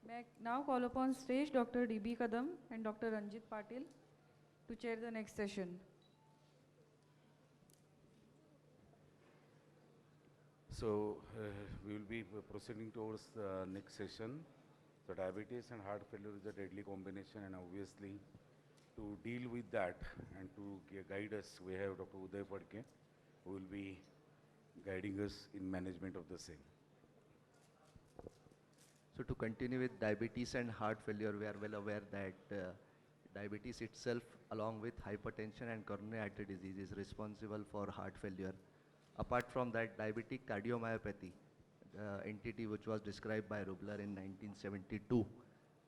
May I now call upon stage Dr. D.B. Kadam and Dr. Ranjit Patil to chair the next session. So we will be proceeding towards the next session. So diabetes and heart failure is a deadly combination, and obviously to deal with that and to guide us, we have Dr. Uday Phadke, who will be guiding us in management of the same. So to continue with diabetes and heart failure, we are well aware that diabetes itself, along with hypertension and coronary artery disease, is responsible for heart failure. Apart from that, diabetic cardiomyopathy, the entity which was described by Rubler in 1972,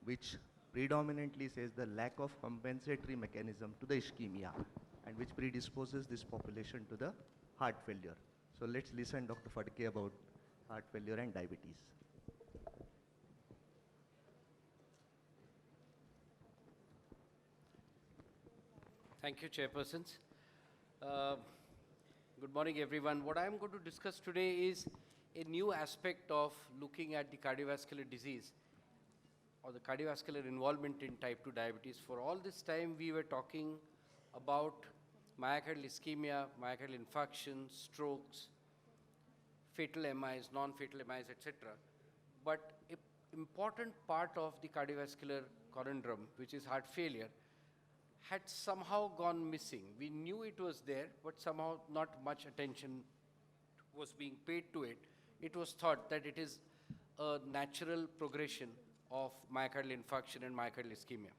which predominantly says the lack of compensatory mechanism to the ischemia and which predisposes this population to the heart failure. So let's listen Dr. Phadke about heart failure and diabetes. Thank you, Chairpersons. Good morning, everyone. What I'm going to discuss today is a new aspect of looking at the cardiovascular disease or the cardiovascular involvement in type 2 diabetes. For all this time, we were talking about myocardial ischemia, myocardial infarction, strokes, fatal MIs, non-fatal MIs, etc. But an important part of the cardiovascular conundrum, which is heart failure, had somehow gone missing. We knew it was there, but somehow not much attention was being paid to it. It was thought that it is a natural progression of myocardial infarction and myocardial ischemia.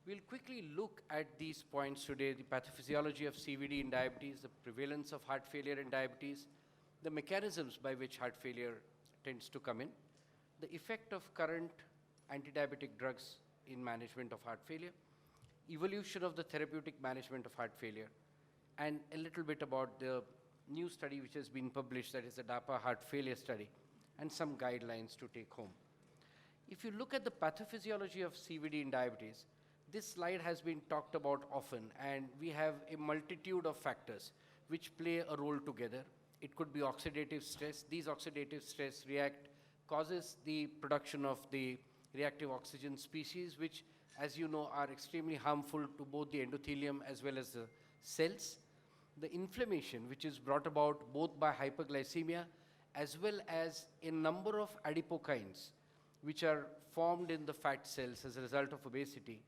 We'll quickly look at these points today: the pathophysiology of CVD in diabetes, the prevalence of heart failure in diabetes, the mechanisms by which heart failure tends to come in, the effect of current anti-diabetic drugs in management of heart failure, evolution of the therapeutic management of heart failure, and a little bit about the new study which has been published, that is the DAPA heart failure study, and some guidelines to take home. If you look at the pathophysiology of CVD in diabetes, this slide has been talked about often, and we have a multitude of factors which play a role together. It could be oxidative stress. These oxidative stress causes the production of the reactive oxygen species, which, as you know, are extremely harmful to both the endothelium as well as the cells. The inflammation, which is brought about both by hyperglycemia as well as a number of adipokines, which are formed in the fat cells as a result of obesity.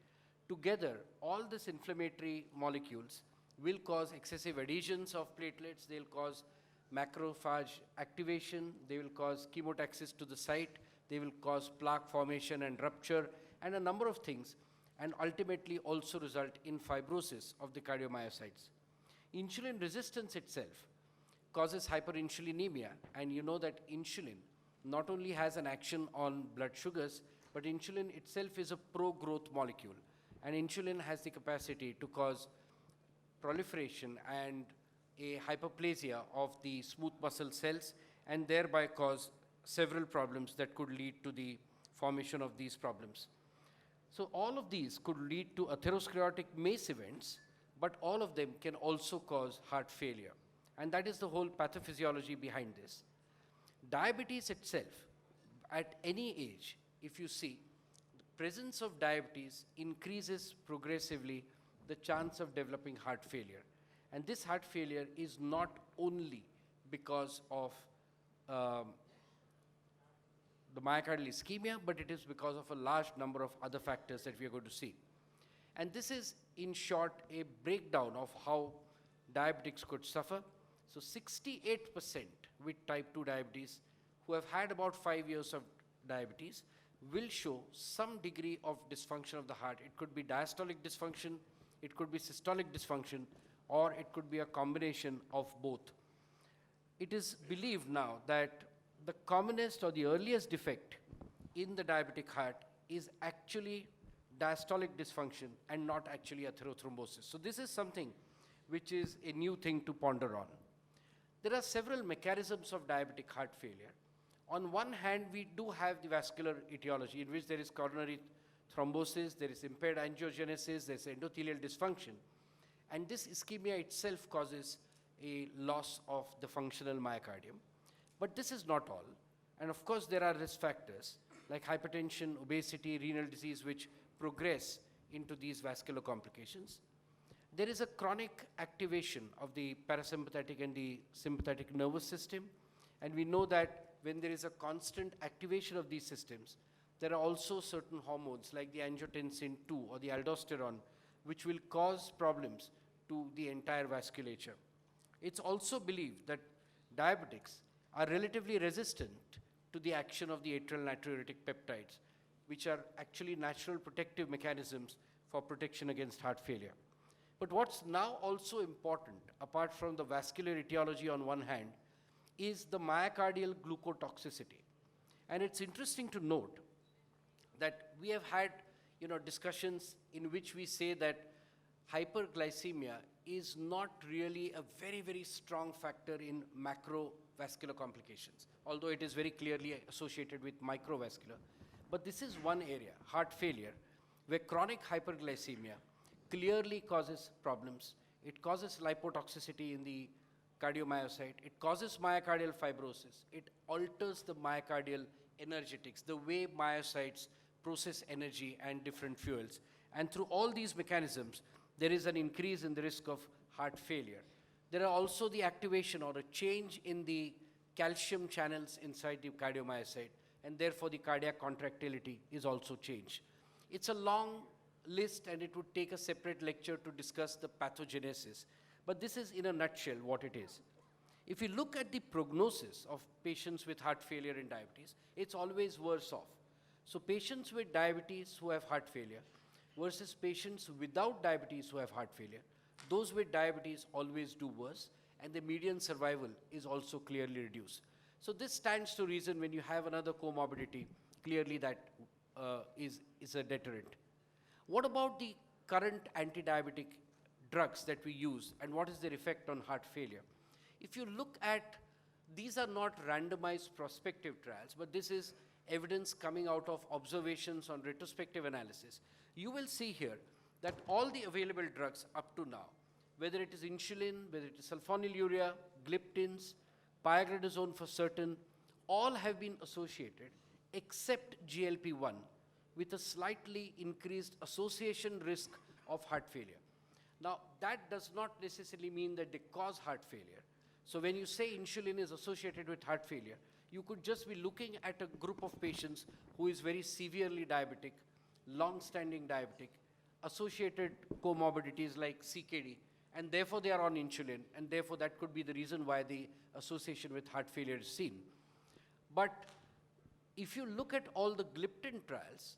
Together, all these inflammatory molecules will cause excessive adhesions of platelets, they'll cause macrophage activation, they will cause chemotaxis to the site, they will cause plaque formation and rupture, and a number of things, and ultimately also result in fibrosis of the cardiomyocytes. Insulin resistance itself causes hyperinsulinemia, and you know that insulin not only has an action on blood sugars, but insulin itself is a pro-growth molecule, and insulin has the capacity to cause proliferation and a hyperplasia of the smooth muscle cells, and thereby cause several problems that could lead to the formation of these problems. So all of these could lead to atherosclerotic MACE events, but all of them can also cause heart failure. And that is the whole pathophysiology behind this. Diabetes itself, at any age, if you see, the presence of diabetes increases progressively the chance of developing heart failure. And this heart failure is not only because of the myocardial ischemia, but it is because of a large number of other factors that we are going to see. And this is, in short, a breakdown of how diabetics could suffer. So 68% with type 2 diabetes who have had about 5 years of diabetes will show some degree of dysfunction of the heart. It could be diastolic dysfunction, it could be systolic dysfunction, or it could be a combination of both. It is believed now that the commonest or the earliest defect in the diabetic heart is actually diastolic dysfunction and not actually atherothrombosis. So this is something which is a new thing to ponder on. There are several mechanisms of diabetic heart failure. On one hand, we do have the vascular etiology, in which there is coronary thrombosis, there is impaired angiogenesis, there is endothelial dysfunction. And this ischemia itself causes a loss of the functional myocardium. But this is not all. And of course, there are risk factors like hypertension, obesity, renal disease, which progress into these vascular complications. There is a chronic activation of the parasympathetic and the sympathetic nervous system, and we know that when there is a constant activation of these systems, there are also certain hormones like the angiotensin II or the aldosterone, which will cause problems to the entire vasculature. It's also believed that diabetics are relatively resistant to the action of the atrial natriuretic peptides, which are actually natural protective mechanisms for protection against heart failure. But what's now also important, apart from the vascular etiology on one hand, is the myocardial glucotoxicity. And it's interesting to note that we have had discussions in which we say that hyperglycemia is not really a very, very strong factor in macrovascular complications, although it is very clearly associated with microvascular. But this is one area, heart failure, where chronic hyperglycemia clearly causes problems. It causes lipotoxicity in the cardiomyocyte. It causes myocardial fibrosis. It alters the myocardial energetics, the way myocytes process energy and different fuels. And through all these mechanisms, there is an increase in the risk of heart failure. There are also the activation or a change in the calcium channels inside the cardiomyocyte, and therefore the cardiac contractility is also changed. It's a long list, and it would take a separate lecture to discuss the pathogenesis. But this is in a nutshell what it is. If you look at the prognosis of patients with heart failure and diabetes, it's always worse off. So patients with diabetes who have heart failure versus patients without diabetes who have heart failure, those with diabetes always do worse, and the median survival is also clearly reduced. So this stands to reason when you have another comorbidity, clearly that is a deterrent. What about the current anti-diabetic drugs that we use, and what is their effect on heart failure? If you look at, these are not randomized prospective trials, but this is evidence coming out of observations on retrospective analysis. You will see here that all the available drugs up to now, whether it is insulin, whether it is sulfonylurea, gliptins, pioglitazone for certain, all have been associated except GLP-1 with a slightly increased association risk of heart failure. Now, that does not necessarily mean that they cause heart failure. So when you say insulin is associated with heart failure, you could just be looking at a group of patients who is very severely diabetic, long-standing diabetic, associated comorbidities like CKD, and therefore they are on insulin, and therefore that could be the reason why the association with heart failure is seen. But if you look at all the gliptin trials,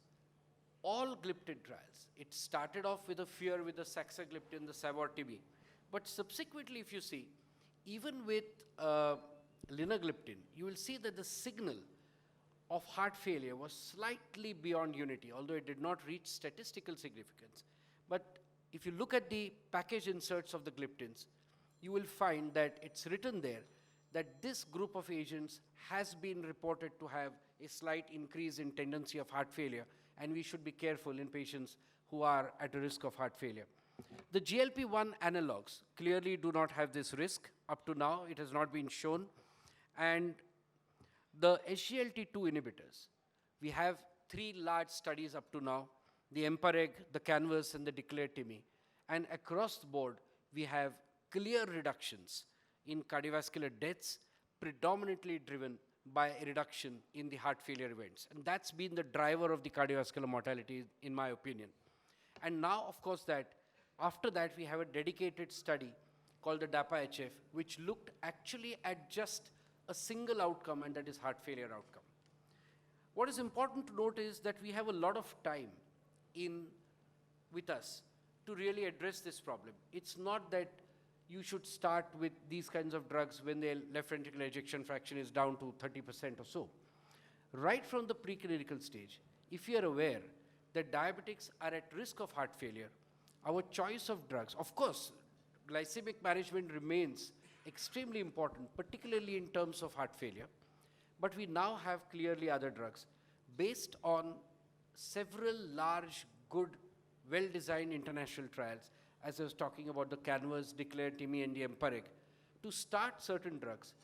all gliptin trials, it started off with a fear with the saxagliptin, the Savor-TB. But subsequently, if you see, even with linagliptin, you will see that the signal of heart failure was slightly beyond unity, although it did not reach statistical significance. But if you look at the package inserts of the gliptins, you will find that it's written there that this group of agents has been reported to have a slight increase in tendency of heart failure, and we should be careful in patients who are at a risk of heart failure. The GLP-1 analogs clearly do not have this risk. Up to now, it has not been shown. And the SGLT2 inhibitors, we have 3 large studies up to now, the EMPA-REG, the CANVAS, and the DECLARE-TIMI. And across the board, we have clear reductions in cardiovascular deaths, predominantly driven by a reduction in the heart failure events. And that's been the driver of the cardiovascular mortality, in my opinion. And now, of course, after that, we have a dedicated study called the DAPA-HF, which looked actually at just a single outcome, and that is heart failure outcome. What is important to note is that we have a lot of time with us to really address this problem. It's not that you should start with these kinds of drugs when the left ventricular ejection fraction is down to 30% or so. Right from the preclinical stage, if you are aware that diabetics are at risk of heart failure, our choice of drugs, of course, glycemic management remains extremely important, particularly in terms of heart failure, but we now have clearly other drugs based on several large, good, well-designed international trials, as I was talking about the CANVAS, DECLARE-TIMI, and the EMPA-REG, to start certain drugs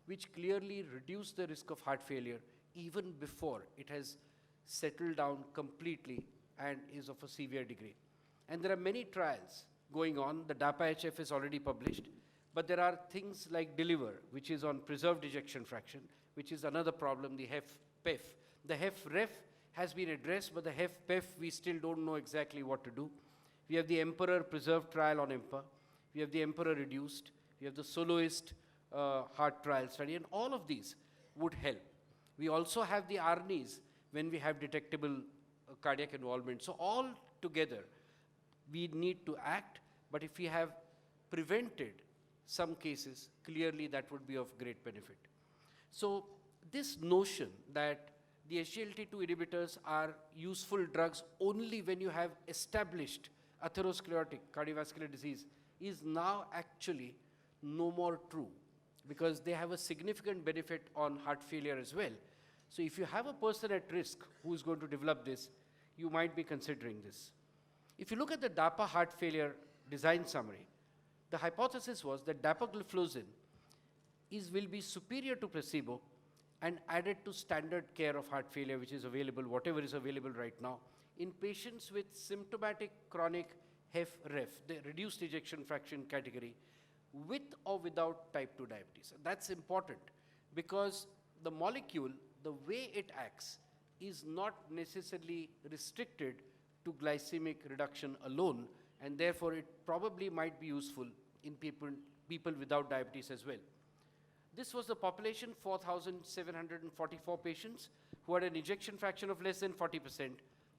which clearly reduce the risk of heart failure even before it has settled down completely and is of a severe degree. And there are many trials going on. The DAPA-HF is already published, but there are things like DELIVER, which is on preserved ejection fraction, which is another problem, the HEF-PEF. The HEF-REF has been addressed, but the HEF-PEF, we still don't know exactly what to do. We have the Emperor preserved trial on EMPA. We have the Emperor reduced. We have the Soloist heart trial study, and all of these would help. We also have the ARNIs when we have detectable cardiac involvement. So all together, we need to act, but if we have prevented some cases, clearly that would be of great benefit. So this notion that the SGLT2 inhibitors are useful drugs only when you have established atherosclerotic cardiovascular disease is now actually no more true, because they have a significant benefit on heart failure as well. So if you have a person at risk who is going to develop this, you might be considering this. If you look at the DAPA heart failure design summary, the hypothesis was that dapagliflozin will be superior to placebo and added to standard care of heart failure, which is available, whatever is available right now, in patients with symptomatic chronic HEF-REF, the reduced ejection fraction category, with or without type 2 diabetes. And that's important because the molecule, the way it acts, is not necessarily restricted to glycemic reduction alone, and therefore it probably might be useful in people without diabetes as well. This was the population, 4,744 patients who had an ejection fraction of less than 40%.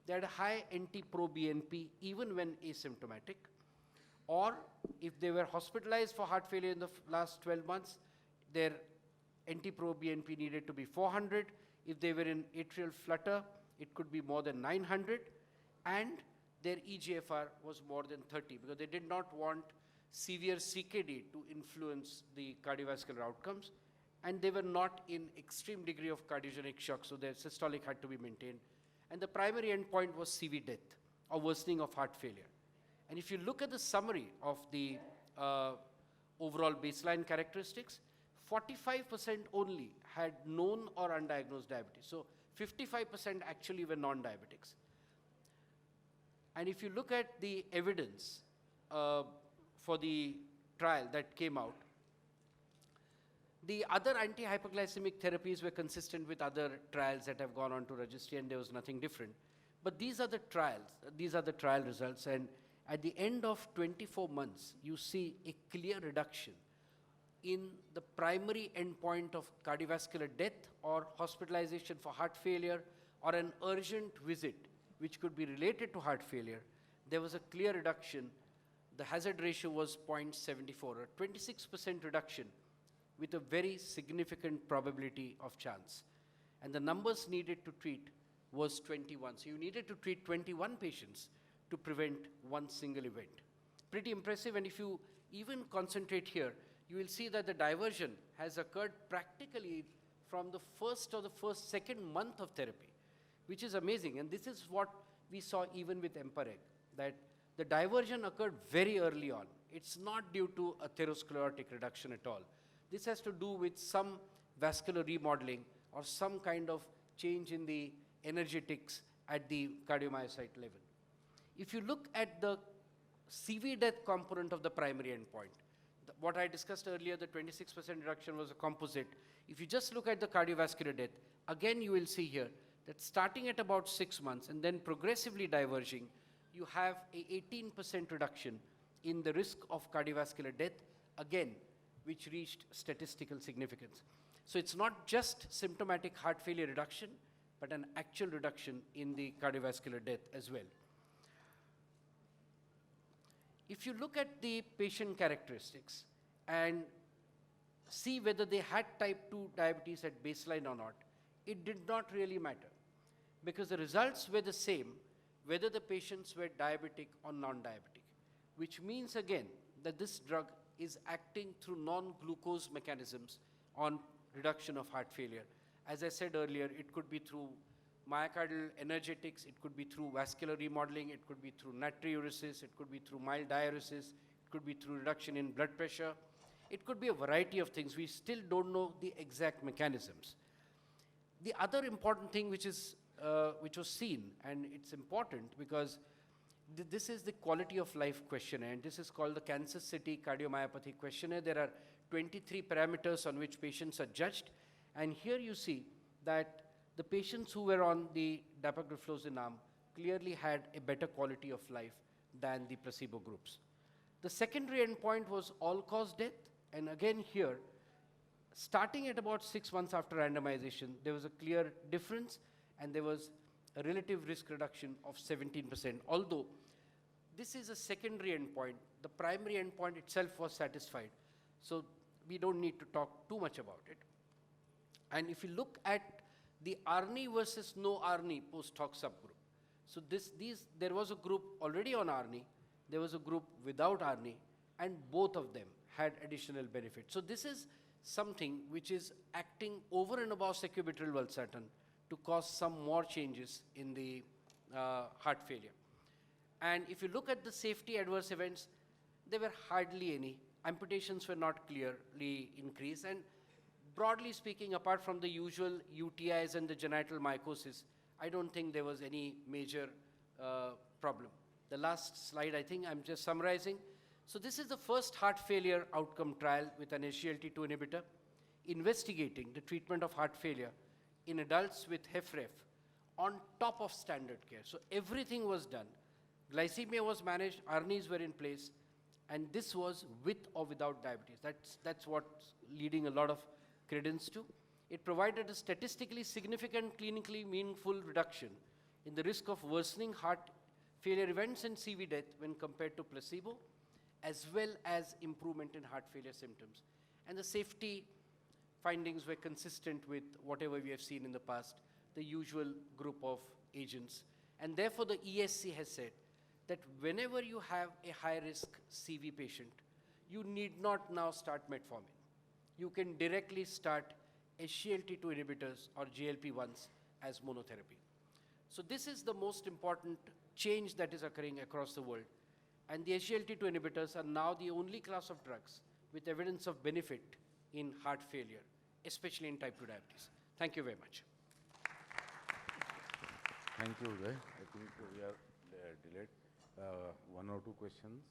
They had a high NT-proBNP even when asymptomatic, or if they were hospitalized for heart failure in the last 12 months, their NT-proBNP needed to be 400. If they were in atrial flutter, it could be more than 900, and their eGFR was more than 30, because they did not want severe CKD to influence the cardiovascular outcomes, and they were not in extreme degree of cardiogenic shock, so their systolic had to be maintained. And the primary endpoint was CV death or worsening of heart failure. And if you look at the summary of the overall baseline characteristics, 45% only had known or undiagnosed diabetes. So 55% actually were non-diabetics. And if you look at the evidence for the trial that came out, the other anti-hyperglycemic therapies were consistent with other trials that have gone on to registry, and there was nothing different. But these are the trials, these are the trial results, and at the end of 24 months, you see a clear reduction in the primary endpoint of cardiovascular death or hospitalization for heart failure or an urgent visit, which could be related to heart failure. There was a clear reduction. The hazard ratio was 0.74, a 26% reduction with a very significant probability of chance. And the numbers needed to treat was 21. So you needed to treat 21 patients to prevent one single event. Pretty impressive, and if you even concentrate here, you will see that the diversion has occurred practically from the second month of therapy, which is amazing. And this is what we saw even with EMPA-REG, that the diversion occurred very early on. It's not due to atherosclerotic reduction at all. This has to do with some vascular remodeling or some kind of change in the energetics at the cardiomyocyte level. If you look at the CV death component of the primary endpoint, what I discussed earlier, the 26% reduction was a composite. If you just look at the cardiovascular death, again you will see here that starting at about 6 months and then progressively diverging, you have a 18% reduction in the risk of cardiovascular death, again, which reached statistical significance. So it's not just symptomatic heart failure reduction, but an actual reduction in the cardiovascular death as well. If you look at the patient characteristics and see whether they had type 2 diabetes at baseline or not, it did not really matter, because the results were the same whether the patients were diabetic or non-diabetic, which means again that this drug is acting through non-glucose mechanisms on reduction of heart failure. As I said earlier, it could be through myocardial energetics, it could be through vascular remodeling, it could be through natriuresis, it could be through mild diuresis, it could be through reduction in blood pressure. It could be a variety of things. We still don't know the exact mechanisms. The other important thing which is which was seen, and it's important because this is the quality of life questionnaire, and this is called the Kansas City Cardiomyopathy Questionnaire. There are 23 parameters on which patients are judged, and here you see that the patients who were on the dapagliflozin arm clearly had a better quality of life than the placebo groups. The secondary endpoint was all-cause death, and again here, starting at about 6 months after randomization, there was a clear difference, and there was a relative risk reduction of 17%. Although this is a secondary endpoint, the primary endpoint itself was satisfied. So we don't need to talk too much about it. And if you look at the ARNI versus no ARNI post-hoc subgroup, so there was a group already on ARNI, there was a group without ARNI, and both of them had additional benefit. So this is something which is acting over and above sacubitril valsartan to cause some more changes in the heart failure. And if you look at the safety adverse events, there were hardly any. Amputations were not clearly increased, and broadly speaking, apart from the usual UTIs and the genital mycosis, I don't think there was any major problem. The last slide, I think I'm just summarizing. So this is the first heart failure outcome trial with an SGLT2 inhibitor investigating the treatment of heart failure in adults with HFrEF on top of standard care. So everything was done. Glycemia was managed, ARNIs were in place, and this was with or without diabetes. That's what's leading a lot of credence to. It provided a statistically significant, clinically meaningful reduction in the risk of worsening heart failure events and CV death when compared to placebo, as well as improvement in heart failure symptoms. And the safety findings were consistent with whatever we have seen in the past, the usual group of agents. And therefore, the ESC has said that whenever you have a high-risk CV patient, you need not now start metformin. You can directly start SGLT2 inhibitors or GLP-1s as monotherapy. So this is the most important change that is occurring across the world. And the SGLT2 inhibitors are now the only class of drugs with evidence of benefit in heart failure, especially in type 2 diabetes. Thank you very much. Thank you, Uday. I think we are delayed. One or two questions.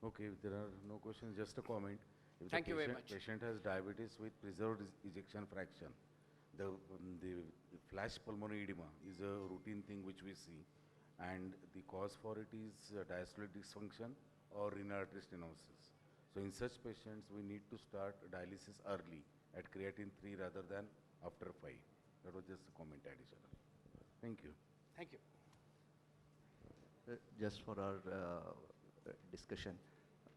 Okay, if there are no questions, just a comment. If Thank the you very patient, much. patient has diabetes with preserved ejection fraction, the flash pulmonary edema is a routine thing which we see, and the cause for it is diastolic dysfunction or renal artery stenosis. So in such patients, we need to start dialysis early at creatine 3 rather than after 5. That was just a comment additional. Thank you. Thank you. Just for our discussion,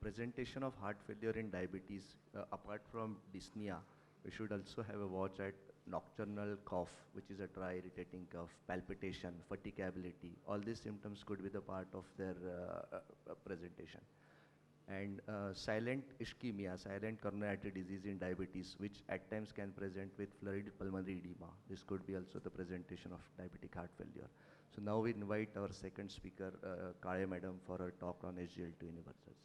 presentation of heart failure in diabetes, apart from dyspnea, we should also have a watch at nocturnal cough, which is a dry irritating cough, palpitation, fatigability. All these symptoms could be the part of their presentation. And silent ischemia, silent coronary artery disease in diabetes, which at times can present with florid pulmonary edema. This could be also the presentation of diabetic heart failure. So now we invite our second speaker, Kale Madam, for her talk on SGLT2 inhibitors.